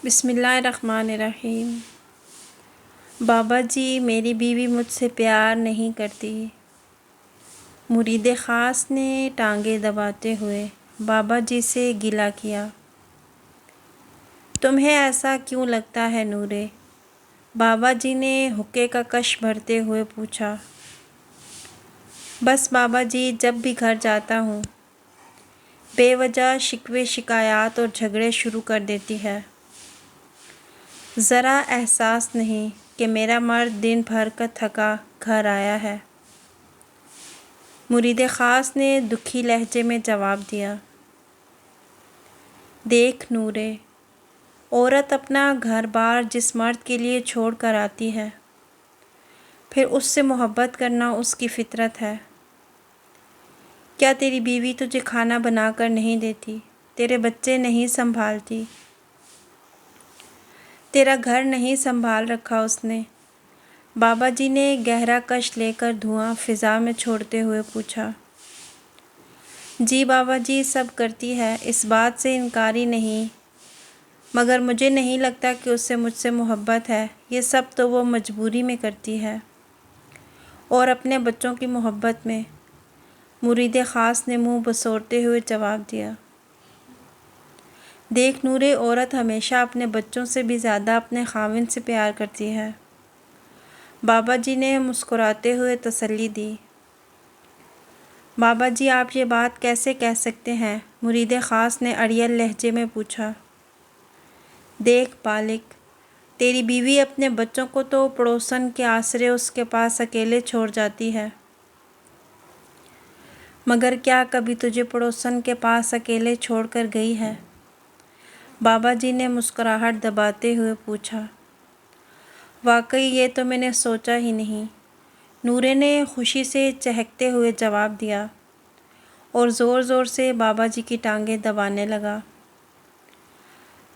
بسم اللہ الرحمن الرحیم۔ بابا جی میری بیوی مجھ سے پیار نہیں کرتی۔ مرید خاص نے ٹانگیں دباتے ہوئے بابا جی سے گلہ کیا۔ تمہیں ایسا کیوں لگتا ہے نورے؟ بابا جی نے حقے کا کش بھرتے ہوئے پوچھا۔ بس بابا جی جب بھی گھر جاتا ہوں بے وجہ شکوے شکایات اور جھگڑے شروع کر دیتی ہے۔ ذرا احساس نہیں کہ میرا مرد دن بھر کا تھکا گھر آیا ہے؟ مرید خاص نے دکھی لہجے میں جواب دیا۔ دیکھ نورے، عورت اپنا گھر بار جس مرد کے لیے چھوڑ کر آتی ہے پھر اس سے محبت کرنا اس کی فطرت ہے۔ کیا تیری بیوی تجھے کھانا بنا کر نہیں دیتی؟ تیرے بچے نہیں سنبھالتی؟ تیرا گھر نہیں سنبھال رکھا اس نے؟ بابا جی نے گہرا کش لے کر دھواں فضا میں چھوڑتے ہوئے پوچھا۔ جی بابا جی سب کرتی ہے، اس بات سے انکاری نہیں، مگر مجھے نہیں لگتا کہ اس سے مجھ سے محبت ہے۔ یہ سب تو وہ مجبوری میں کرتی ہے اور اپنے بچوں کی محبت میں۔ مرید خاص نے منہ بسوڑتے ہوئے جواب دیا۔ دیکھ نورے، عورت ہمیشہ اپنے بچوں سے بھی زیادہ اپنے خاوند سے پیار کرتی ہے۔ بابا جی نے مسکراتے ہوئے تسلی دی۔ بابا جی آپ یہ بات کیسے کہہ سکتے ہیں؟ مرید خاص نے اڑیل لہجے میں پوچھا۔ دیکھ بالک، تیری بیوی اپنے بچوں کو تو پڑوسن کے آسرے اس کے پاس اکیلے چھوڑ جاتی ہے، مگر کیا کبھی تجھے پڑوسن کے پاس اکیلے چھوڑ کر گئی ہے؟ بابا جی نے مسکراہٹ دباتے ہوئے پوچھا۔ واقعی یہ تو میں نے سوچا ہی نہیں، نورے نے خوشی سے چہکتے ہوئے جواب دیا اور زور زور سے بابا جی کی ٹانگیں دبانے لگا،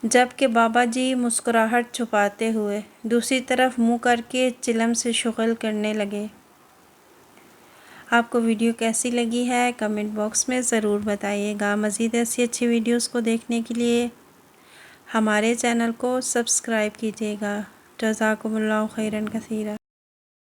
جب کہ بابا جی مسکراہٹ چھپاتے ہوئے دوسری طرف منہ کر کے چلم سے شغل کرنے لگے۔ آپ کو ویڈیو کیسی لگی ہے کمنٹ باکس میں ضرور بتائیے گا۔ مزید ایسی اچھی ویڈیوز کو دیکھنے کے لیے ہمارے چینل کو سبسکرائب کیجیے گا۔ جزاکم اللہ خیرا کثیرا۔